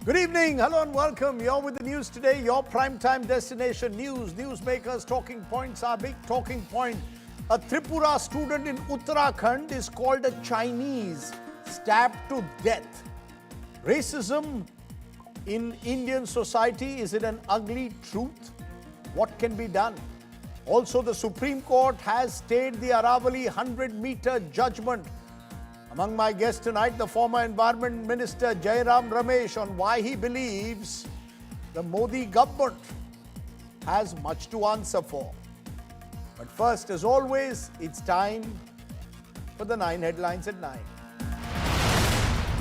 Good evening, hello and welcome. You're with the news today, your primetime destination. Newsmakers, talking points, our big talking point. A Tripura student in Uttarakhand is called a Chinese, stabbed to death. Racism in Indian society, is it an ugly truth? What can be done? Also, the Supreme Court has stayed the Aravalli 100-meter judgment. Among my guests tonight, the former Environment Minister Jairam Ramesh on why he believes the Modi government has much to answer for. But first, as always, it's time for the 9 headlines at 9.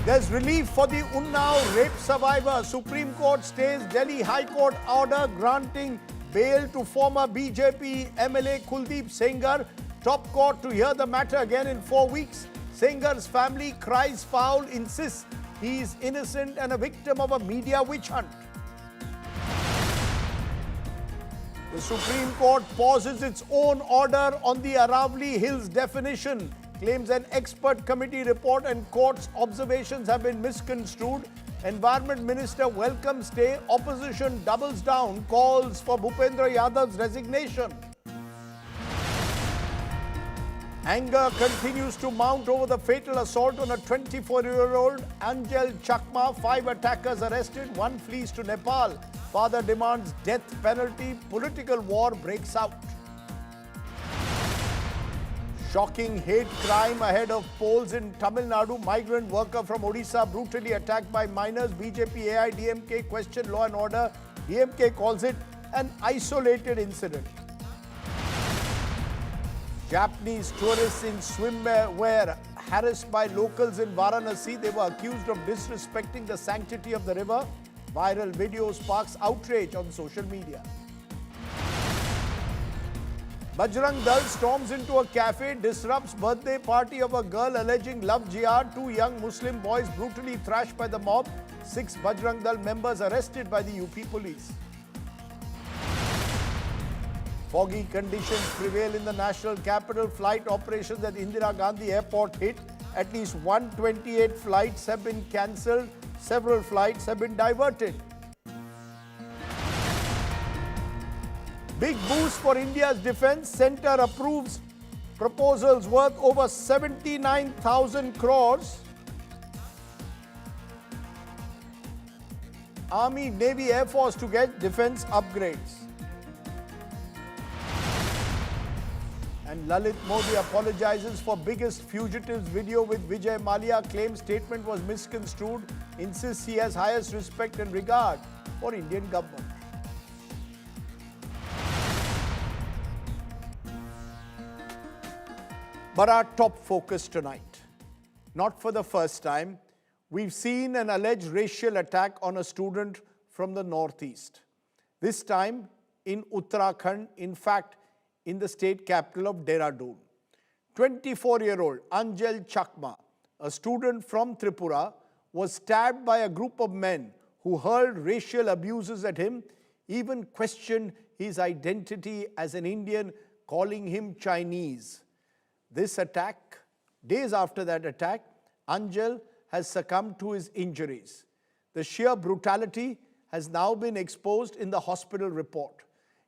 There's relief for the Unnao rape survivor. Supreme Court stays Delhi High Court order granting bail to former BJP MLA Kuldeep Sengar. Top court to hear the matter again in 4 weeks. Sengar's family cries foul, insists he is innocent and a victim of a media witch hunt. The Supreme Court pauses its own order on the Aravalli Hills definition, claims an expert committee report and court's observations have been misconstrued. Environment Minister welcomes stay, opposition doubles down, calls for Bhupendra Yadav's resignation. Anger continues to mount over the fatal assault on a 24-year-old Angel Chakma. 5 attackers arrested, 1 flees to Nepal. Father demands death penalty. Political war breaks out. Shocking hate crime ahead of polls in Tamil Nadu. Migrant worker from Odisha brutally attacked by minors. BJP AIDMK question law and order. DMK calls it an isolated incident. Japanese tourists in swimwear were harassed by locals in Varanasi. They were accused of disrespecting the sanctity of the river. Viral video sparks outrage on social media. Bajrang Dal storms into a cafe, disrupts birthday party of a girl alleging love jihad. 2 young Muslim boys brutally thrashed by the mob. 6 Bajrang Dal members arrested by the UP police. Foggy conditions prevail in the national capital. Flight operations at Indira Gandhi Airport hit. At least 128 flights have been cancelled. Several flights have been diverted. Big boost for India's defence. Centre approves proposals worth over 79,000 crores. Army, Navy, Air Force to get defence upgrades. And Lalit Modi apologizes for biggest fugitives video with Vijay Mallya. Claims statement was misconstrued. Insists he has highest respect and regard for Indian government. But our top focus tonight, not for the first time, we've seen an alleged racial attack on a student from the northeast. This time in Uttarakhand, in fact, in the state capital of Dehradun. 24-year-old Angel Chakma, a student from Tripura, was stabbed by a group of men who hurled racial abuses at him, even questioned his identity as an Indian, calling him Chinese. This attack, days after that attack, Angel has succumbed to his injuries. The sheer brutality has now been exposed in the hospital report.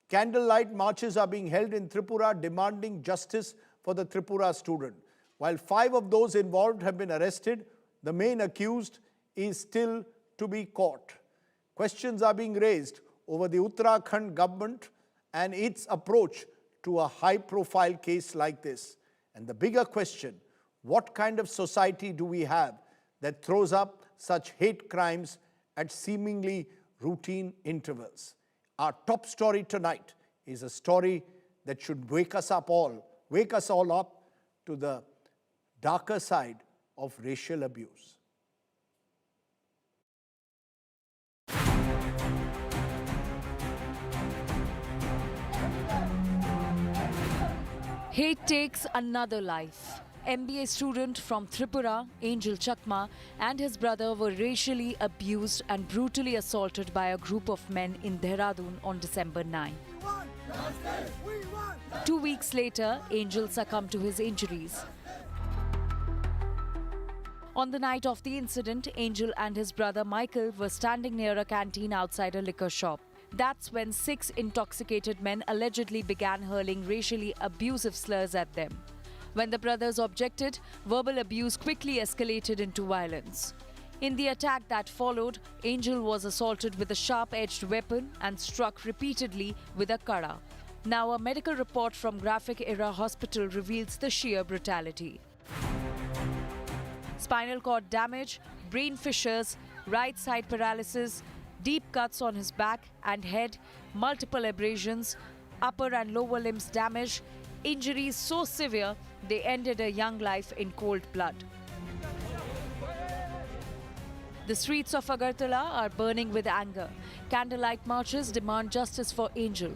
Candlelight marches are being held in Tripura demanding justice for the Tripura student. While 5 of those involved have been arrested, the main accused is still to be caught. Questions are being raised over the Uttarakhand government and its approach to a high-profile case like this. And the bigger question, what kind of society do we have that throws up such hate crimes at seemingly routine intervals? Our top story tonight is a story that should wake us all up to the darker side of racial abuse. Hate takes another life. MBA student from Tripura, Angel Chakma, and his brother were racially abused and brutally assaulted by a group of men in Dehradun on December 9. 2 weeks later, Angel succumbed to his injuries. On the night of the incident, Angel and his brother Michael were standing near a canteen outside a liquor shop. That's when 6 intoxicated men allegedly began hurling racially abusive slurs at them. When the brothers objected, verbal abuse quickly escalated into violence. In the attack that followed, Angel was assaulted with a sharp-edged weapon and struck repeatedly with a kada. Now a medical report from Graphic Era Hospital reveals the sheer brutality. Spinal cord damage, brain fissures, right side paralysis, deep cuts on his back and head, multiple abrasions, upper and lower limbs damage, injuries so severe they ended a young life in cold blood. The streets of Agartala are burning with anger. Candlelight marches demand justice for Angel.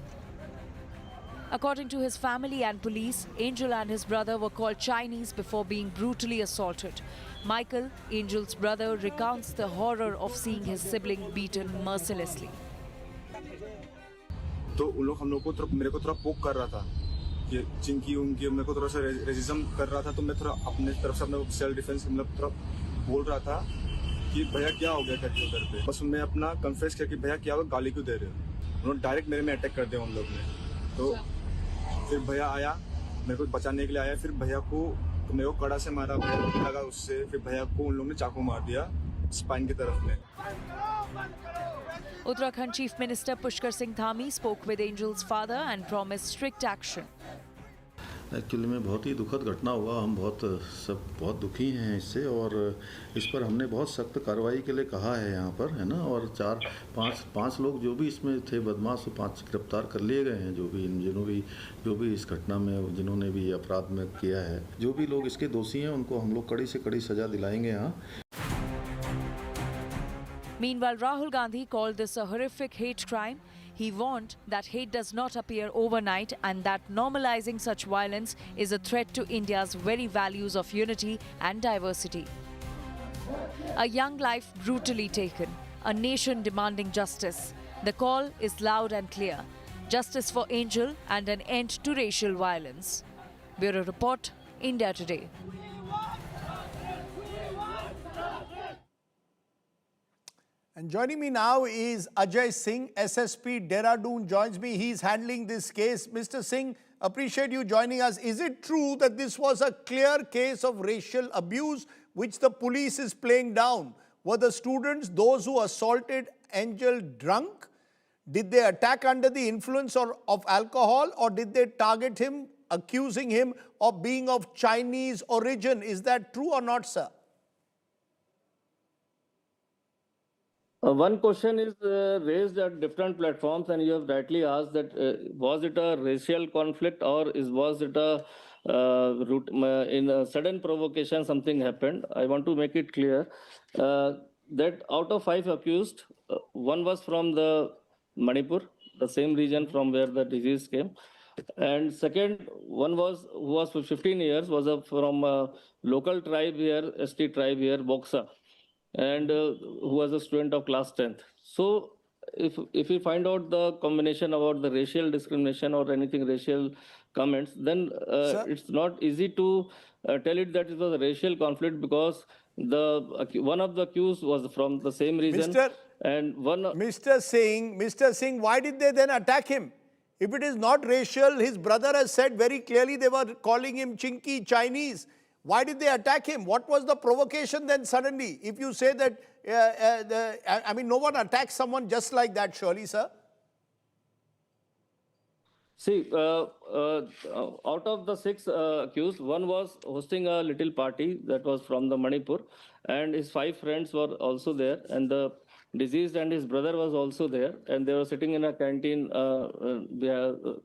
According to his family and police, Angel and his brother were called Chinese before being brutally assaulted. Michael, Angel's brother, recounts the horror of seeing his sibling beaten mercilessly. तो उन लोग हम लोग को मेरे को थोड़ा पोक कर रहा था कि चिंकी उनकी मेरे को थोड़ा सा रेजिज्म कर रहा था, तो मैं थोड़ा अपने तरफ से अपना सेल्फ डिफेंस मतलब थोड़ा बोल रहा था कि भैया क्या हो गया करके उधर पे। बस मैं अपना कन्फेस किया कि भैया क्या हुआ, गाली क्यों दे रहे हो। उन्होंने डायरेक्ट मेरे में अटैक कर दिया उन लोग ने। तो फिर भैया आया, मेरे को बचाने के लिए आया, फिर भैया को मेरे को कड़ा से मारा, भैया लगा उससे, फिर भैया को उन लोगों ने चाकू मार दिया स्पाइन की तरफ में। Uttarakhand Chief Minister Pushkar Singh Dhami spoke with Angel's father and promised strict action. Actually में बहुत ही दुखद घटना हुआ, हम बहुत दुखी हैं इससे, और इस पर हमने बहुत सख्त कार्रवाई के लिए कहा है यहाँ पर, है ना। और 4-5 लोग जो भी इसमें थे बदमाश, 5 गिरफ्तार कर लिए गए हैं, जो भी इस घटना में जिन्होंने भी अपराध में किया है। जो भी लोग इसके दोषी हैं उनको हम लोग कड़ी से कड़ी सजा दिलाएंगे यहाँ। Meanwhile, Rahul Gandhi called this a horrific hate crime. He warned that hate does not appear overnight and that normalizing such violence is a threat to India's very values of unity and diversity. A young life brutally taken, a nation demanding justice. The call is loud and clear. Justice for Angel and an end to racial violence. Bureau Report, India Today. And joining me now is Ajay Singh, SSP Dehradun, joins me. He's handling this case. Mr. Singh, appreciate you joining us. Is it true that this was a clear case of racial abuse which the police is playing down? Were the students, those who assaulted Angel, drunk? Did they attack under the influence of alcohol, or did they target him, accusing him of being of Chinese origin? Is that true or not, sir? One question is raised at different platforms, and you have rightly asked that was it a racial conflict, or was it a in a sudden provocation something happened? I want to make it clear that out of 5 accused, one was from the Manipur, the same region from where the disease came, and second one was who was for 15 years was from a local tribe here, ST tribe here, Boxa, and who was a student of class 10th. So if we find out the combination about the racial discrimination or anything racial comments, then it's not easy to tell it that it was a racial conflict, because one of the accused was from the same region. Mr. Singh, why did they then attack him? If it is not racial, his brother has said very clearly they were calling him Chinky, Chinese. Why did they attack him? What was the provocation then suddenly? If you say that, I mean, no one attacks someone just like that, surely, sir? See, out of the 6 accused, one was hosting a little party that was from the Manipur, and his 5 friends were also there, and the deceased and his brother was also there, and they were sitting in a canteen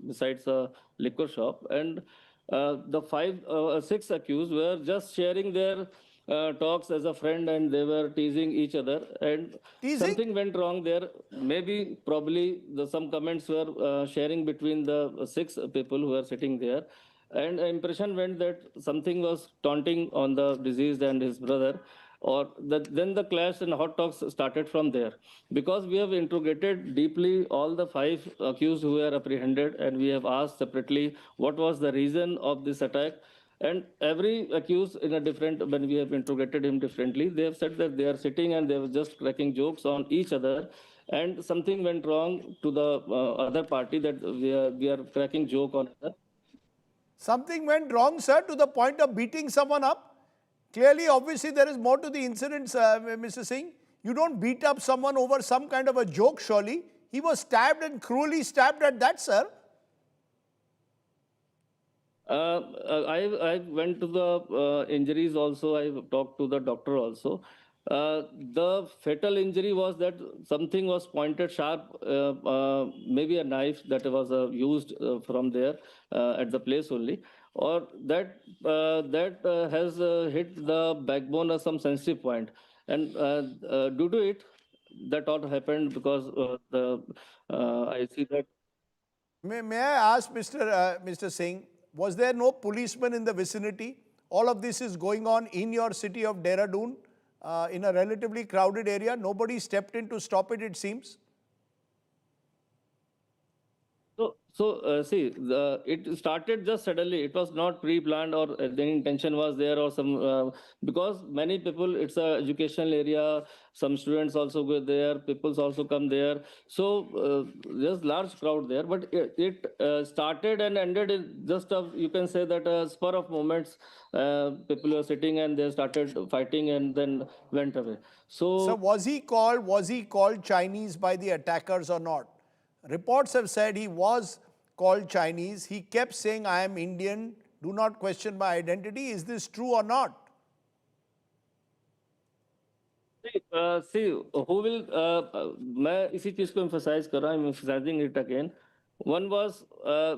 besides a liquor shop, and the 6 accused were just sharing their talks as a friend, and they were teasing each other, and something went wrong there. Maybe probably some comments were sharing between the 6 people who were sitting there, and the impression went that something was taunting on the deceased and his brother, or then the clash and hot talks started from there. Because we have interrogated deeply all the 5 accused who were apprehended, and we have asked separately what was the reason of this attack. And every accused in a different, when we have interrogated him differently, they have said that they are sitting and they were just cracking jokes on each other. And something went wrong to the other party, that we are cracking joke on other. Something went wrong, sir, to the point of beating someone up. Clearly, obviously, there is more to the incident, Mr. Singh. You don't beat up someone over some kind of a joke, surely. He was stabbed and cruelly stabbed at that, sir. I went to the injuries also. I talked to the doctor also. The fatal injury was that something was pointed sharp, maybe a knife that was used from there at the place only, or that has hit the backbone or some sensitive point, and due to it, that all happened because I see that. May I ask Mr. Singh, was there no policeman in the vicinity? All of this is going on in your city of Dehradun, in a relatively crowded area. Nobody stepped in to stop it, it seems. See, it started just suddenly. It was not pre-planned, or the intention was there, or some because many people. It's a educational area. Some students also go there. Peoples also come there. So there's large crowd there. But it started and ended in just a, you can say that a spur of moments. People were sitting and they started fighting and then went away. So So. was he called Chinese by the attackers or not? Reports have said he was called Chinese. He kept saying, I am Indian. Do not question my identity. Is this true or not? See, who will? मैं इसी चीज को emphasize कर रहा हूँ. I'm emphasizing it again. One was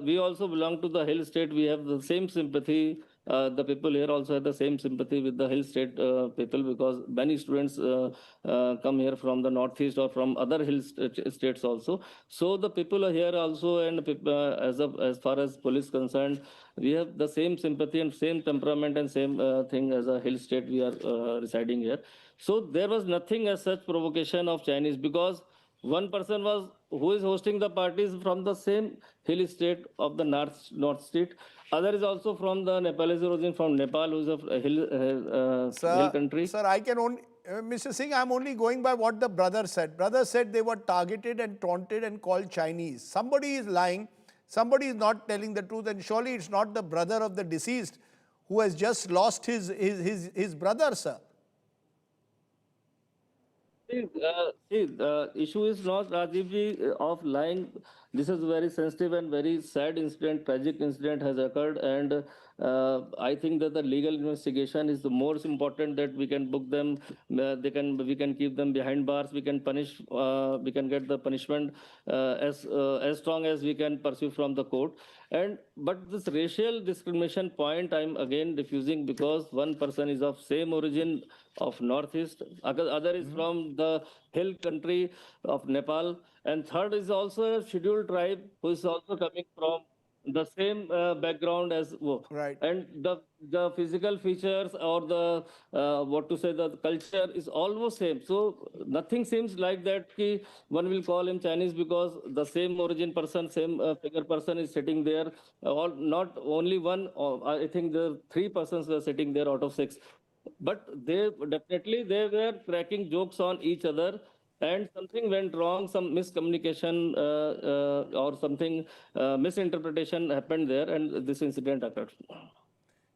we also belong to the hill state. We have the same sympathy. The people here also have the same sympathy with the hill state people, because many students come here from the northeast or from other states also. So the people are here also, and as far as police concerned, we have the same sympathy and same temperament and same thing as a hill state. We are residing here. So there was nothing as such provocation of Chinese, because one person was who is hosting the parties from the same hill state of the north state. Other is also from the Nepalese origin, from Nepal, who is a hill country. Sir, I can only, Mr. Singh, I'm only going by what the brother said. Brother said they were targeted and taunted and called Chinese. Somebody is lying. Somebody is not telling the truth, and surely it's not the brother of the deceased who has just lost his brother, sir. See, the issue is not, Rajiv ji, of lying. This is a very sensitive and very sad incident, tragic incident has occurred, and I think that the legal investigation is the most important, that we can book them, we can keep them behind bars, we can punish, we can get the punishment as strong as we can pursue from the court. But this racial discrimination point, I'm again refusing, because one person is of same origin of northeast, other is from the hill country of Nepal, and third is also a scheduled tribe who is also coming from the same background as Right. and the physical features, or the what to say, the culture is almost same. So nothing seems like that ki one will call him Chinese because the same origin person, same figure person is sitting there, or not only one, I think the three persons were sitting there out of six. But they were cracking jokes on each other, and something went wrong. Some miscommunication or something misinterpretation happened there, and this incident occurred.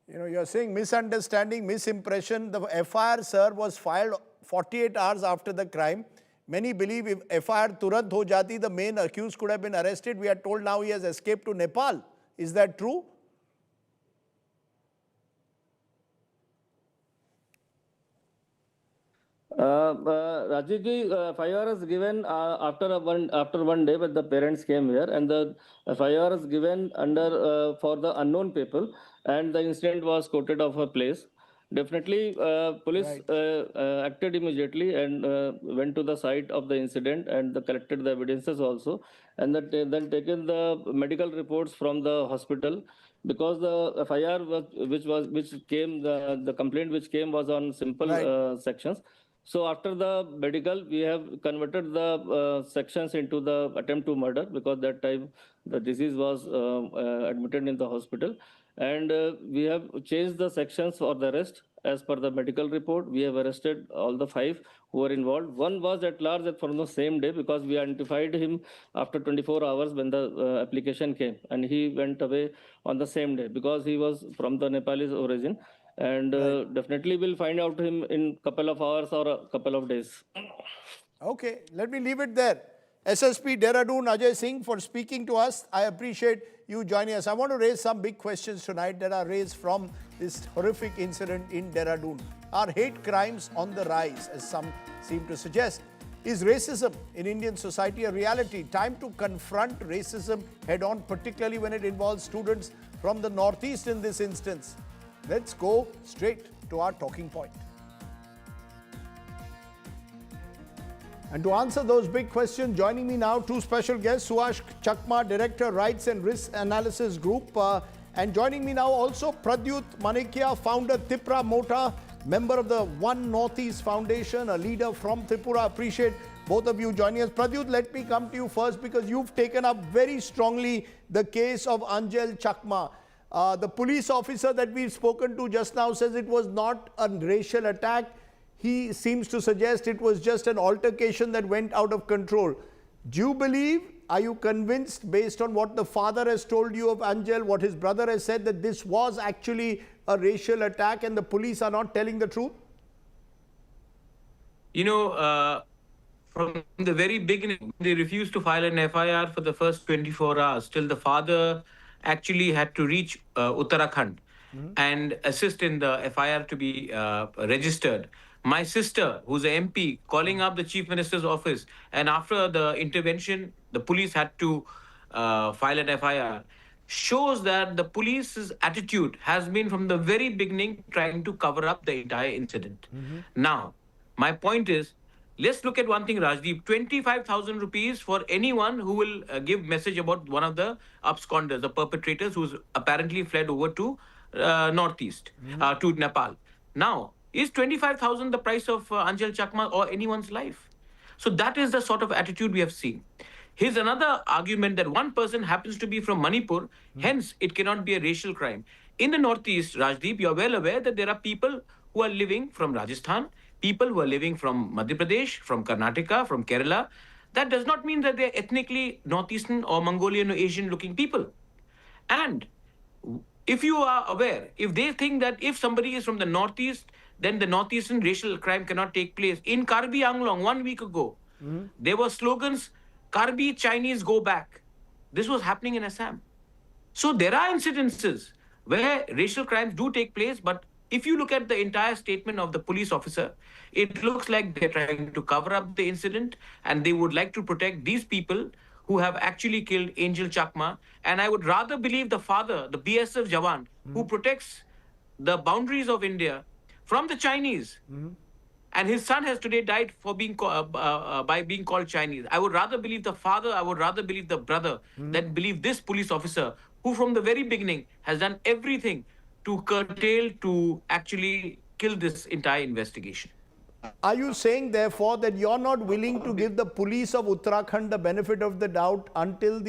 You know, you're saying misunderstanding, misimpression. The FIR, sir, was filed 48 hours after the crime. Many believe if FIR turant ho jati, the main accused could have been arrested. We are told now he has escaped to Nepal. Is that true? Rajiv ji, FIR is given after one day when the parents came here, and the FIR is given under for the unknown people, and the incident was quoted of a place. Definitely, police acted immediately and went to the site of the incident and collected the evidences also, and then taken the medical reports from the hospital, because the FIR the complaint which came was on simple sections. So after the medical, we have converted the sections into the attempt to murder, because that time the disease was admitted in the hospital. And we have changed the sections for the arrest. As per the medical report, we have arrested all the 5 who were involved. One was at large from the same day because we identified him after 24 hours when the application came, and he went away on the same day because he was from the Nepalese origin. And definitely we'll find out him in couple of hours or a couple of days. Okay, let me leave it there. SSP Dehradun Ajay Singh for speaking to us. I appreciate you joining us. I want to raise some big questions tonight that are raised from this horrific incident in Dehradun. Are hate crimes on the rise, as some seem to suggest? Is racism in Indian society a reality? Time to confront racism head on, particularly when it involves students from the Northeast in this instance. Let's go straight to our talking point. And to answer those big questions, joining me now, 2 special guests, Suhas Chakma, Director, Rights and Risk Analysis Group. And joining me now also, Pradyut Manikya, founder, Tipra Motha, member of the One Northeast Foundation, a leader from Tripura. Appreciate both of you joining us. Pradyut, let me come to you first because you've taken up very strongly the case of Angel Chakma. The police officer that we've spoken to just now says it was not a racial attack. He seems to suggest it was just an altercation that went out of control. Do you believe, are you convinced based on what the father has told you of Angel, what his brother has said, that this was actually a racial attack and the police are not telling the truth? You know, from the very beginning, they refused to file an FIR for the first 24 hours till the father actually had to reach Uttarakhand and assist in the FIR to be registered. My sister, who's an MP, calling up the Chief Minister's office, and after the intervention, the police had to file an FIR, shows that the police's attitude has been from the very beginning trying to cover up the entire incident. Now, my point is, let's look at one thing, Rajdeep. 25,000 rupees for anyone who will give message about one of the absconders, the perpetrators who's apparently fled over to Northeast, to Nepal. Now, is 25,000 the price of Angel Chakma or anyone's life? So that is the sort of attitude we have seen. Here's another argument that one person happens to be from Manipur, hence it cannot be a racial crime. In the Northeast, Rajdeep, you're well aware that there are people who are living from Rajasthan, people who are living from Madhya Pradesh, from Karnataka, from Kerala. That does not mean that they're ethnically Northeastern or Mongolian or Asian looking people. And if you are aware, if they think that if somebody is from the Northeast, then the Northeastern racial crime cannot take place. In Karbi Anglong, 1 week ago, there were slogans, Karbi Chinese go back. This was happening in Assam. So there are incidences where racial crimes do take place, but if you look at the entire statement of the police officer, it looks like they're trying to cover up the incident and they would like to protect these people who have actually killed Angel Chakma. And I would rather believe the father, the BSF Jawan, who protects the boundaries of India from the Chinese. And his son has today died for being by being called Chinese. I would rather believe the father, I would rather believe the brother than believe this police officer who from the very beginning has done everything to curtail, to actually kill this entire investigation. Are you saying, therefore, that you're not willing to give the police of Uttarakhand the benefit of the doubt until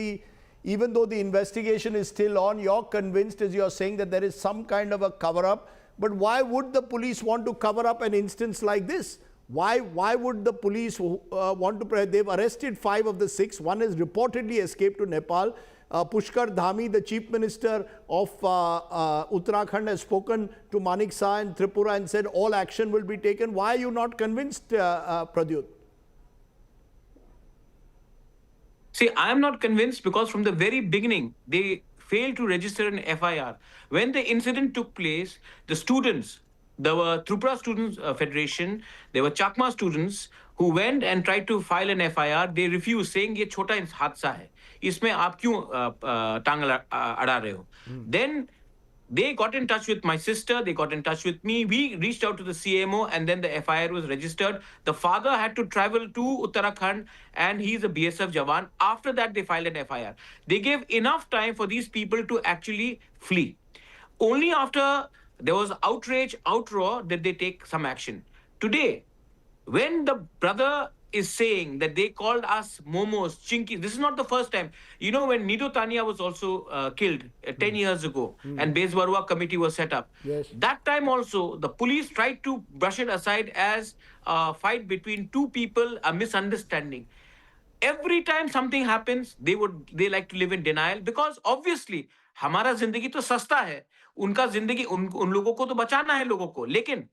even though the investigation is still on, you're convinced, as you're saying, that there is some kind of a cover-up? But why would the police want to cover up an instance like this? Why would the police want to? They've arrested 5 of the 6. One has reportedly escaped to Nepal. Pushkar Dhami, the Chief Minister of Uttarakhand, has spoken to Manikya and Tripura and said all action will be taken. Why are you not convinced, Pradyut? See, I am not convinced because from the very beginning, they failed to register an FIR. When the incident took place, the students, there were Tripura Students Federation, there were Chakma students who went and tried to file an FIR. They refused, saying ये छोटा हादसा है, इसमें आप क्यों टांग अड़ा रहे हो? Then they got in touch with my sister, they got in touch with me, we reached out to the CMO and then the FIR was registered. The father had to travel to Uttarakhand and he's a BSF Jawan. After that, they filed an FIR. They gave enough time for these people to actually flee. Only after there was outrage, outroar, did they take some action. Today, when the brother is saying that they called us momos, chinkies. This is not the first time. You know, when Nido Tania was also killed 10 years ago and Base Barua committee was set up, Yes. that time also the police tried to brush it aside as a fight between two people, a misunderstanding. Every time something happens, they like to live in denial because obviously हमारा जिंदगी तो सस्ता है, उनका जिंदगी उन लोगों को तो बचाना है लोगों को, लेकिन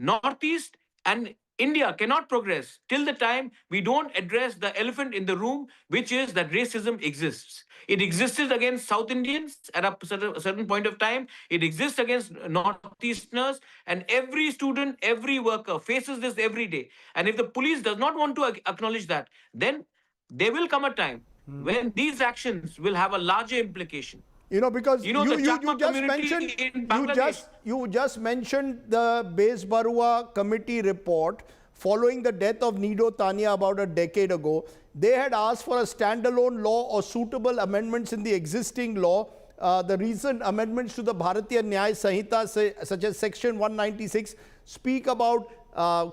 north east and India cannot progress till the time we don't address the elephant in the room, which is that racism exists. It existed against South Indians at a certain point of time. It exists against Northeasterners, and every student, every worker faces this every day. And if the police does not want to acknowledge that, then there will come a time when these actions will have a larger implication. You know, because You know, the Chakma just community mentioned in Bangladesh. you just mentioned the Base Barua committee report following the death of Nido Tania about a decade ago. They had asked for a standalone law or suitable amendments in the existing law. The recent amendments to the Bharatiya Nyaya Sanhita, such as Section 196, speak about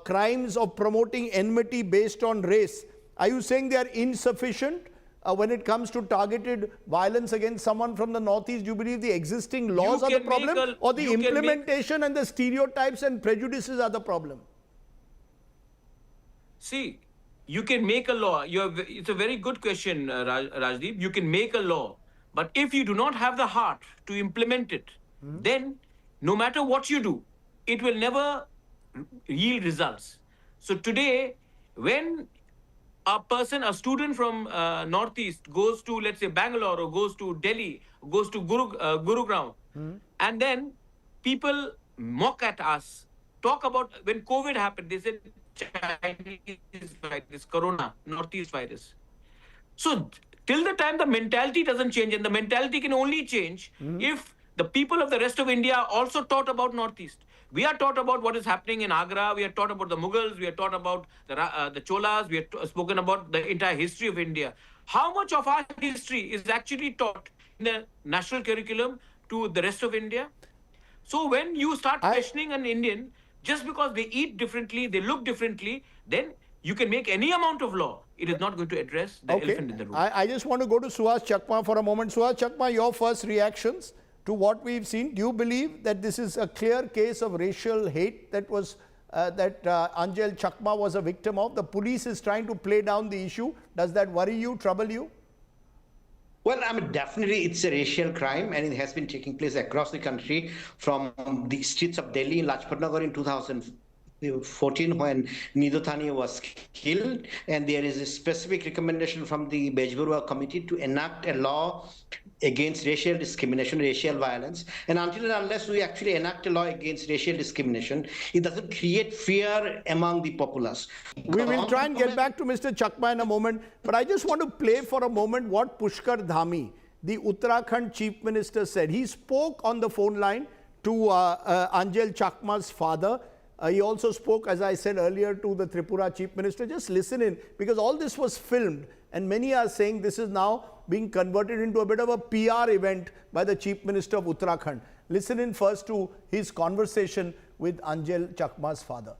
crimes of promoting enmity based on race. Are you saying they are insufficient? When it comes to targeted violence against someone from the Northeast, do you believe the existing laws are the problem, or the implementation and the stereotypes and prejudices are the problem? See, you can make a law. It's a very good question, Rajdeep. You can make a law. But if you do not have the heart to implement it, then no matter what you do, it will never yield results. So today, when a student from Northeast goes to, let's say, Bangalore or goes to Delhi, goes to Gurugram, and then people mock at us, talk about when COVID happened, they said Chinese virus, Corona, Northeast virus. So till the time the mentality doesn't change, and the mentality can only change if the people of the rest of India also taught about Northeast. We are taught about what is happening in Agra. We are taught about the Mughals. We are taught about the Cholas. We are spoken about the entire history of India. How much of our history is actually taught in the national curriculum to the rest of India? So when you start questioning an Indian, just because they eat differently, they look differently, then you can make any amount of law. It is not going to address the elephant in the room. I just want to go to Suhas Chakma for a moment. Suhas Chakma, your first reactions to what we've seen. Do you believe that this is a clear case of racial hate that was Angel Chakma was a victim of? The police is trying to play down the issue. Does that worry you, trouble you? Well, I mean, definitely it's a racial crime, and it has been taking place across the country, from the streets of Delhi in Lajpat Nagar in 2014 when Nido Tania was killed. And there is a specific recommendation from the Base Barua committee to enact a law against racial discrimination, racial violence. And until and unless we actually enact a law against racial discrimination, it doesn't create fear among the populace. We will try and get back to Mr. Chakma in a moment, but I just want to play for a moment what Pushkar Dhami, the Uttarakhand Chief Minister, said. He spoke on the phone line to Angel Chakma's father. He also spoke, as I said earlier, to the Tripura Chief Minister. Just listen in, because all this was filmed, and many are saying this is now being converted into a bit of a PR event by the Chief Minister of Uttarakhand. Listen in first to his conversation with Angel Chakma's father.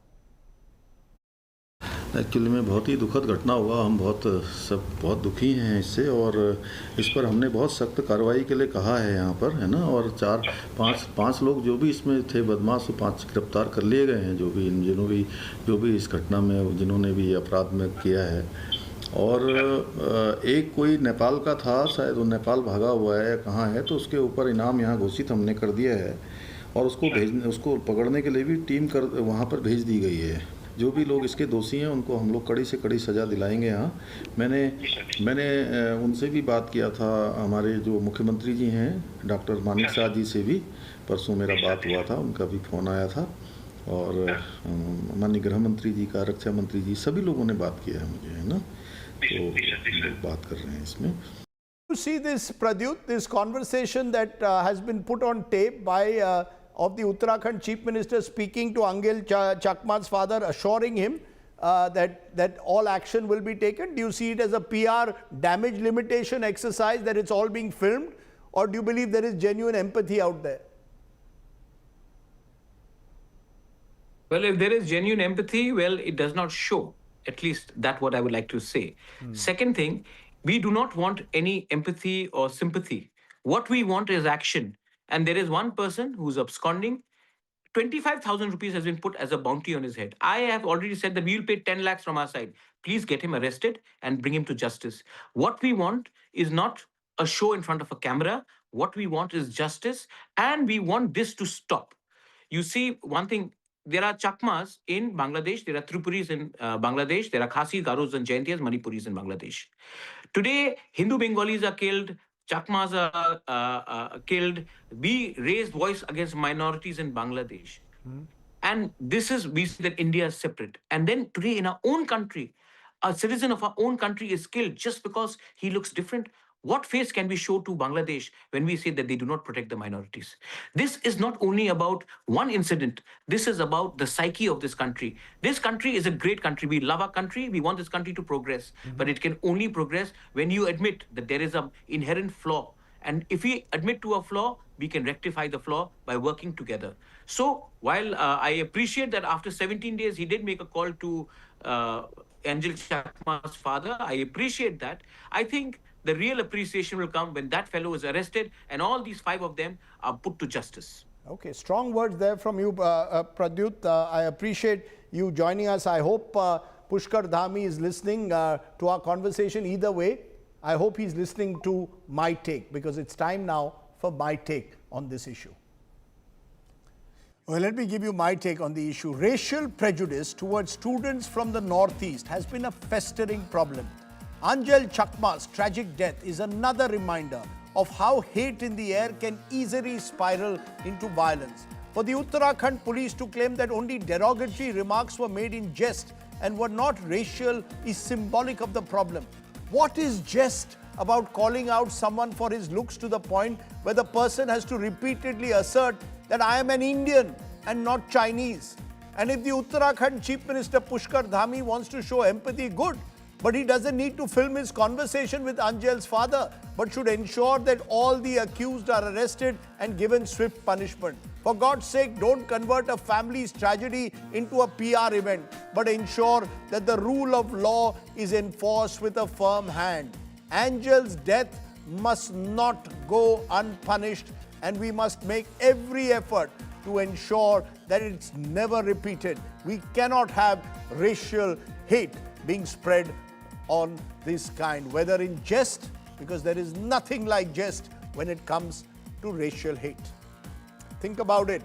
Actually में बहुत ही दुखद घटना हुआ, हम बहुत दुखी हैं इससे, और इस पर हमने बहुत सख्त कार्रवाई के लिए कहा है यहाँ पर, है ना। और पांच लोग जो भी इसमें थे बदमाश, 5 गिरफ्तार कर लिए गए हैं, जो भी इस घटना में जिन्होंने भी अपराध में किया है। और एक कोई नेपाल का था, शायद वो नेपाल भागा हुआ है या कहाँ है, तो उसके ऊपर इनाम यहाँ घोषित हमने कर दिया है, और उसको पकड़ने के लिए भी टीम वहाँ पर भेज दी गई है। जो भी लोग इसके दोषी हैं उनको हम लोग कड़ी से कड़ी सज़ा दिलाएंगे। यहाँ मैंने उनसे भी बात किया था, हमारे जो मुख्यमंत्री जी हैं डॉक्टर मानिक जी से भी परसों मेरा बात हुआ था, उनका भी फ़ोन आया था, और माननीय गृह मंत्री जी का, रक्षा मंत्री जी, सभी लोगों ने बात किया है मुझे, है ना। तो हम लोग बात कर रहे हैं इसमें। You see this, Pradyut, this conversation that has been put on tape by of the Uttarakhand Chief Minister speaking to Angel Chakma's father, assuring him that all action will be taken. Do you see it as a PR damage limitation exercise, that it's all being filmed, or do you believe there is genuine empathy out there? Well, if there is genuine empathy, well, it does not show. At least that's what I would like to say. Second thing, we do not want any empathy or sympathy. What we want is action. And there is one person who's absconding. 25,000 rupees has been put as a bounty on his head. I have already said that we will pay 10 lakhs from our side. Please get him arrested and bring him to justice. What we want is not a show in front of a camera. What we want is justice, and we want this to stop. You see, one thing, there are Chakmas in Bangladesh, there are Tripuris in Bangladesh, there are Khasis, Garos, and Jaintias, Manipuris in Bangladesh. Today, Hindu Bengalis are killed, Chakmas are killed. We raise voice against minorities in Bangladesh. And this is, we see that India is separate. And then today in our own country, a citizen of our own country is killed just because he looks different. What face can we show to Bangladesh when we say that they do not protect the minorities? This is not only about one incident. This is about the psyche of this country. This country is a great country. We love our country. We want this country to progress. But it can only progress when you admit that there is an inherent flaw. And if we admit to a flaw, we can rectify the flaw by working together. So while I appreciate that after 17 days, he did make a call to Angel Chakma's father, I appreciate that. I think the real appreciation will come when that fellow is arrested and all these 5 of them are put to justice. Okay, strong words there from you, Pradyut. I appreciate you joining us. I hope Pushkar Dhami is listening to our conversation either way. I hope he's listening to my take, because it's time now for my take on this issue. Well, let me give you my take on the issue. Racial prejudice towards students from the Northeast has been a festering problem. Angel Chakma's tragic death is another reminder of how hate in the air can easily spiral into violence. For the Uttarakhand police to claim that only derogatory remarks were made in jest and were not racial is symbolic of the problem. What is jest about calling out someone for his looks to the point where the person has to repeatedly assert that I am an Indian and not Chinese? And if the Uttarakhand Chief Minister Pushkar Dhami wants to show empathy, good. But he doesn't need to film his conversation with Angel's father, but should ensure that all the accused are arrested and given swift punishment. For God's sake, don't convert a family's tragedy into a PR event, but ensure that the rule of law is enforced with a firm hand. Angel's death must not go unpunished, and we must make every effort to ensure that it's never repeated. We cannot have racial hate being spread on this kind, whether in jest, because there is nothing like jest when it comes to racial hate. Think about it.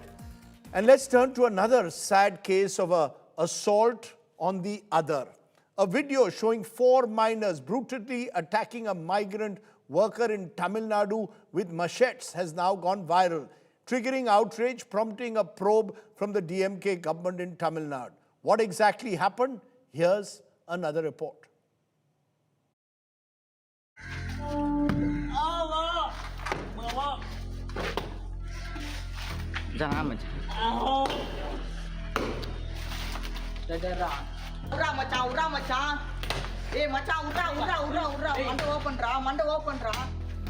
And let's turn to another sad case of an assault on the other. A video showing 4 minors brutally attacking a migrant worker in Tamil Nadu with machetes has now gone viral, triggering outrage, prompting a probe from the DMK government in Tamil Nadu. What exactly happened? Here's another report.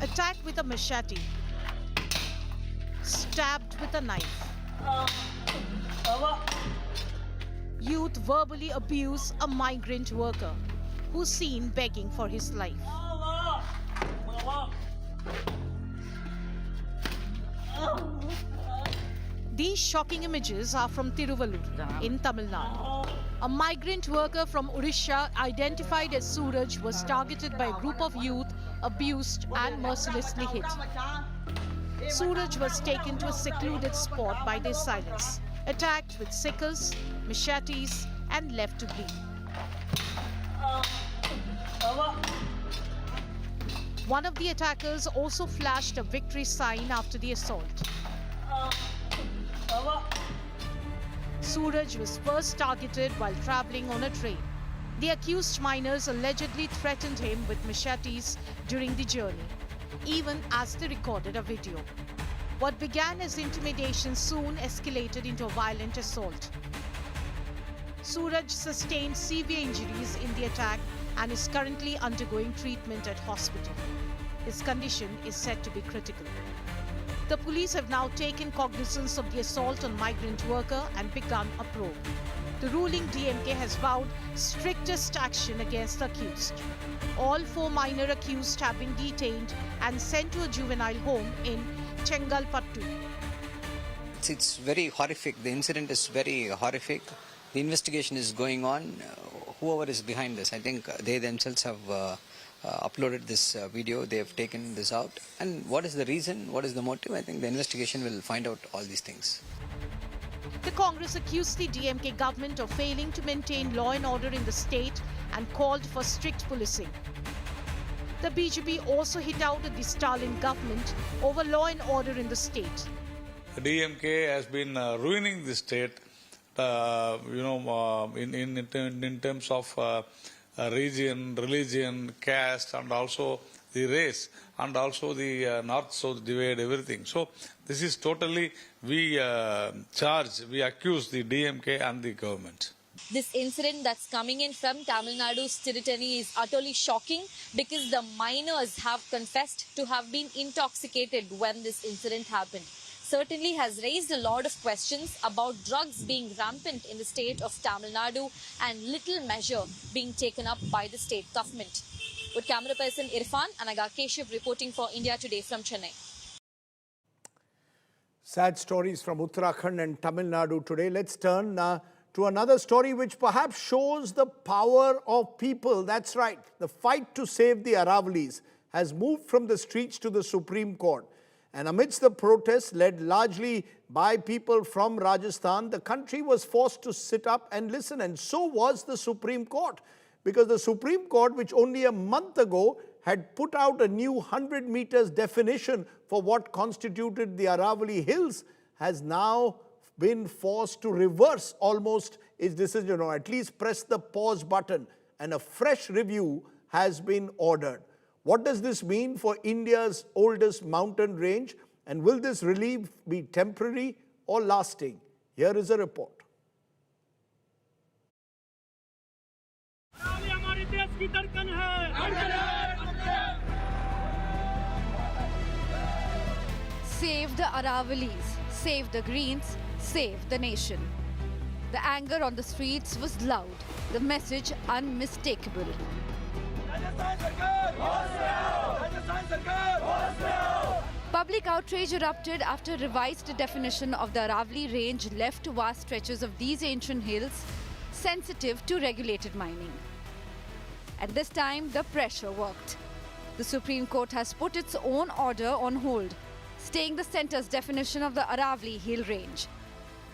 Attacked with a machete, stabbed with a knife. Youth verbally abuse a migrant worker who's seen begging for his life. These shocking images are from Tiruvallur in Tamil Nadu. A migrant worker from Odisha identified as Suraj was targeted by a group of youth, abused and mercilessly hit. Suraj was taken to a secluded spot by their assailants, attacked with sickles, machetes and left to bleed. One of the attackers also flashed a victory sign after the assault. Suraj was first targeted while traveling on a train. The accused minors allegedly threatened him with machetes during the journey, even as they recorded a video. What began as intimidation soon escalated into a violent assault. Suraj sustained severe injuries in the attack and is currently undergoing treatment at hospital. His condition is said to be critical. The police have now taken cognizance of the assault on migrant worker and begun a probe. the ruling DMK has vowed strictest action against the accused. All 4 minor accused have been detained and sent to a juvenile home in Chengalpattu. It's very horrific. The incident is very horrific. The investigation is going on. Whoever is behind this, I think they themselves have uploaded this video. They have taken this out. And what is the reason? What is the motive? I think the investigation will find out all these things. The Congress accused the DMK government of failing to maintain law and order in the state and called for strict policing. The BJP also hit out at the Stalin government over law and order in the state. The DMK has been ruining the state, in terms of region, religion, caste, and also the race, and also the north-south divide, everything. So this is totally, we accuse the DMK and the government. This incident that's coming in from Tamil Nadu's territory is utterly shocking because the miners have confessed to have been intoxicated when this incident happened. Certainly has raised a lot of questions about drugs being rampant in the state of Tamil Nadu and little measure being taken up by the state government. With camera person Irfan and Aga Keshav reporting for India Today from Chennai. Sad stories from Uttarakhand and Tamil Nadu today. Let's turn to another story which perhaps shows the power of people. That's right. The fight to save the Aravallis has moved from the streets to the Supreme Court. And amidst the protests led largely by people from Rajasthan, the country was forced to sit up and listen. And so was the Supreme Court. Because the Supreme Court, which only a month ago had put out a new 100 meters definition for what constituted the Aravalli Hills, has now been forced to reverse almost its decision, or at least press the pause button, and a fresh review has been ordered. What does this mean for India's oldest mountain range, and will this relief be temporary or lasting? Here is a report. Save the Aravallis, save the Greens, save the nation. The anger on the streets was loud, the message unmistakable. Public outrage erupted after a revised definition of the Aravalli range left vast stretches of these ancient hills sensitive to regulated mining. And this time, the pressure worked. The Supreme Court has put its own order on hold, staying the centre's definition of the Aravalli Hill range.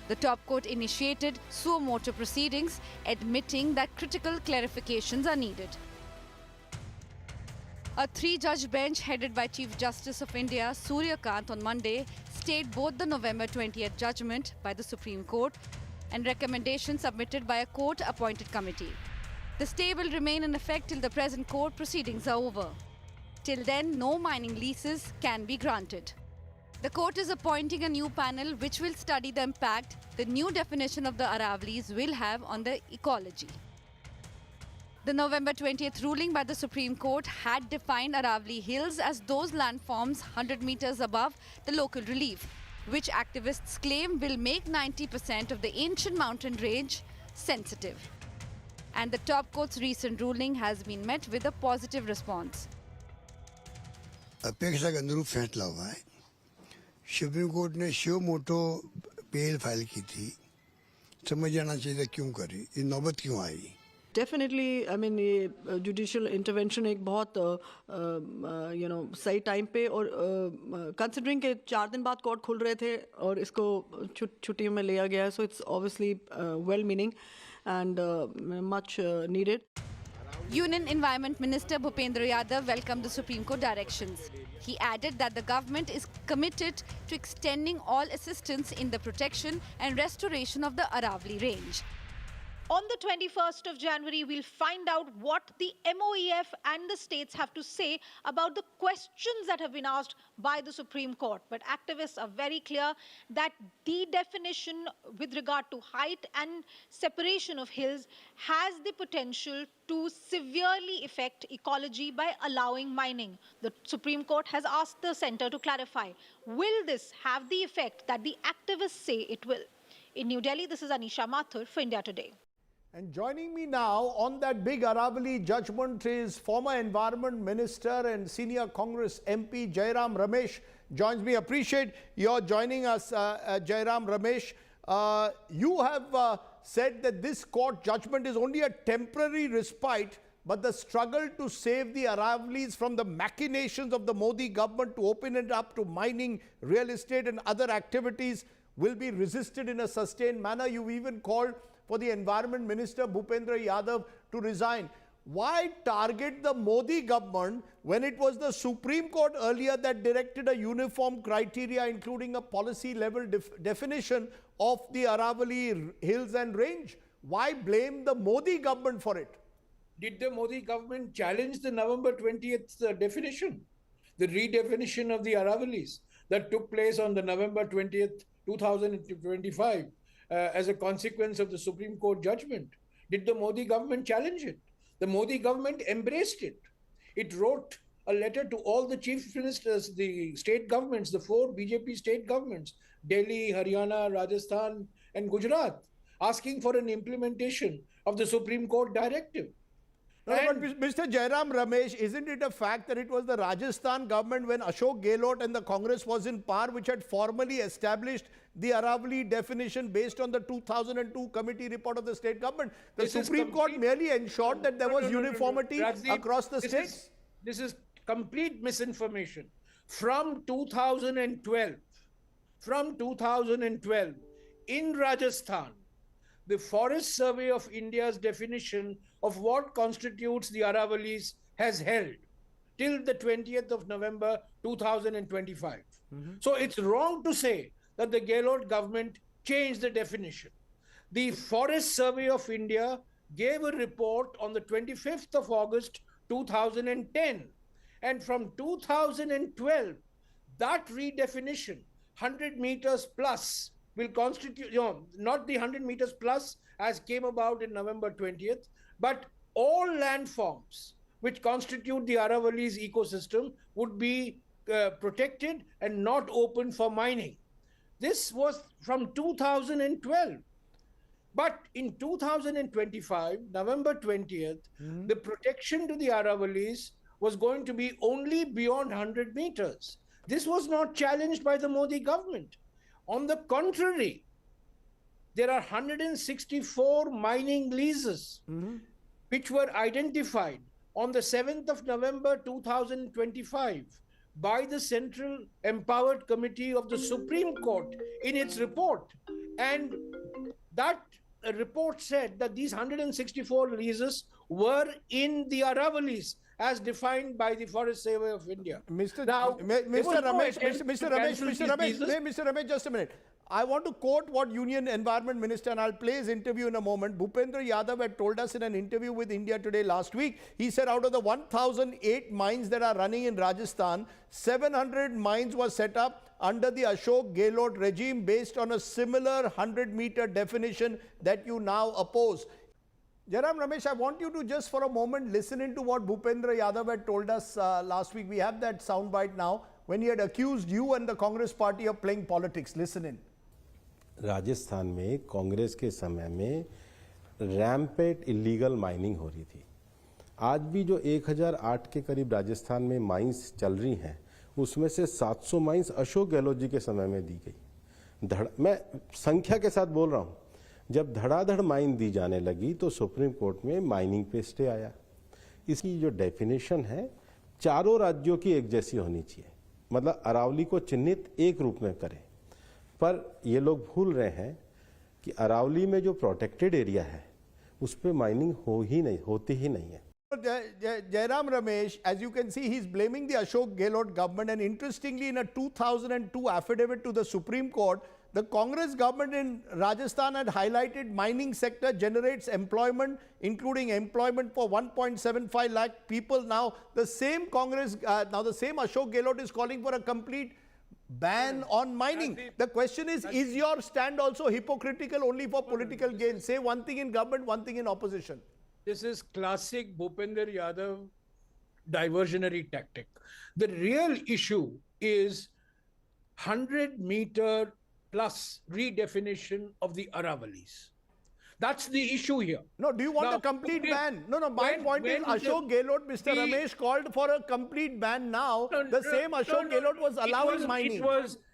The top court initiated suo motu proceedings, admitting that critical clarifications are needed. A 3-judge bench headed by Chief Justice of India, Surya Kant, on Monday stayed both the November 20th judgment by the Supreme Court and recommendations submitted by a court-appointed committee. The stay will remain in effect till the present court proceedings are over. Till then, no mining leases can be granted. The court is appointing a new panel which will study the impact the new definition of the Aravallis will have on the ecology. The November 20th ruling by the Supreme Court had defined Aravalli Hills as those landforms 100 meters above the local relief, which activists claim will make 90% of the ancient mountain range sensitive. And the top court's recent ruling has been met with a positive response. अपेक्षा के अनुरूप फैसला हुआ है। Supreme court ने show मोटो bell file की थी, समझ जाना चाहिए क्यों करी, ये नौबत क्यों आई। डेफिनेटली आई मीन ये जुडिशियल इंटरवेंशन एक बहुत सही टाइम पे और कंसिडरिंग के 4 दिन बाद कोर्ट खुल रहे थे और इसको छुट्टियों में लिया गया है, so it's obviously well meaning and much needed. Union Environment Minister Bhupendra Yadav welcomed the Supreme Court directions. He added that the government is committed to extending all assistance in the protection and restoration of the Aravalli range. On the 21st of January, we'll find out what the MOEF and the states have to say about the questions that have been asked by the Supreme Court. But activists are very clear that the definition with regard to height and separation of hills has the potential to severely affect ecology by allowing mining. The Supreme Court has asked the centre to clarify, will this have the effect that the activists say it will? In New Delhi, this is Anisha Mathur for India Today. And joining me now on that big Aravalli judgment is former Environment Minister and Senior Congress MP Jairam Ramesh. Joins me. Appreciate your joining us, Jairam Ramesh. You have said that this court judgment is only a temporary respite, but the struggle to save the Aravallis from the machinations of the Modi government to open it up to mining, real estate and other activities will be resisted in a sustained manner. You've even called for the Environment Minister Bhupendra Yadav to resign. Why target the Modi government when it was the Supreme Court earlier that directed a uniform criteria, including a policy level definition of the Aravalli Hills and range? Why blame the Modi government for it? Did the Modi government challenge the November 20th definition, the redefinition of the Aravallis that took place on the November 20th, 2025 as a consequence of the Supreme Court judgment? Did the Modi government challenge it? The Modi government embraced it. It wrote a letter to all the chief ministers, the state governments, the 4 BJP state governments, Delhi, Haryana, Rajasthan and Gujarat, asking for an implementation of the Supreme Court directive. No, but Mr. Jairam Ramesh, isn't it a fact that it was the Rajasthan government when Ashok Gehlot and the Congress was in power which had formally established the Aravalli definition based on the 2002 committee report of the state government? The Supreme Court merely ensured that there was uniformity across the states. This is complete misinformation. From 2012, in Rajasthan, the Forest Survey of India's definition of what constitutes the Aravallis has held till the 20th of November 2025. So it's wrong to say that the Gehlot government changed the definition. The Forest Survey of India gave a report on the 25th of August 2010. And from 2012, that redefinition, 100 meters plus, will constitute, not the 100 meters plus as came about in November 20th, but all landforms which constitute the Aravalli's ecosystem would be protected and not open for mining. This was from 2012. But in 2025, November 20th, the protection to the Aravallis was going to be only beyond 100 meters. This was not challenged by the Modi government. On the contrary, there are 164 mining leases which were identified on the 7th of November 2025 by the Central Empowered Committee of the Supreme Court in its report. And that report said that these 164 leases were in the Aravallis as defined by the Forest Survey of India. Mr. Ramesh, just a minute. I want to quote what Union Environment Minister, and I'll play his interview in a moment, Bhupendra Yadav had told us in an interview with India Today last week. He said out of the 1,008 mines that are running in Rajasthan, 700 mines were set up under the Ashok Gehlot regime based on a similar 100-meter definition that you now oppose. Jairam Ramesh, I want you to just for a moment listen into what Bhupendra Yadav had told us last week. We have that soundbite now when he had accused you and the Congress party of playing politics. Listen in. Rajasthan में कांग्रेस के समय में रैम्पेट illegal mining हो रही थी। आज भी जो 1008 के करीब राजस्थान में माइंस चल रही हैं, उसमें से 700 माइंस अशोक गहलोत जी के समय में दी गई। मैं संख्या के साथ बोल रहा हूँ। जब धड़ाधड़ माइन दी जाने लगी तो सुप्रीम कोर्ट में माइनिंग पे स्टे आया। इसकी जो डेफिनेशन है, चारों राज्यों की एक जैसी होनी चाहिए, मतलब अरावली को चिन्हित एक रूप में करें। पर ये लोग भूल रहे हैं कि अरावली में जो प्रोटेक्टेड एरिया है उस पे माइनिंग होती ही नहीं है। Jairam Ramesh, as you can see, he's blaming the Ashok Gehlot government, and interestingly, in a 2002 affidavit to the Supreme Court, the Congress government in Rajasthan had highlighted mining sector generates employment, including employment for 1.75 lakh people. Now, the same the same Ashok Gehlot is calling for a complete ban on mining. The question is your stand also hypocritical only for political gain? Say one thing in government, one thing in opposition. This is classic Bhupendra Yadav diversionary tactic. The real issue is 100-meter plus redefinition of the Aravallis. That's the issue here. No, do you want Now, a complete ban? No, my point is Ashok Gehlot, Mr. Ramesh called for a complete ban now. The same Ashok Gehlot was allowing mining.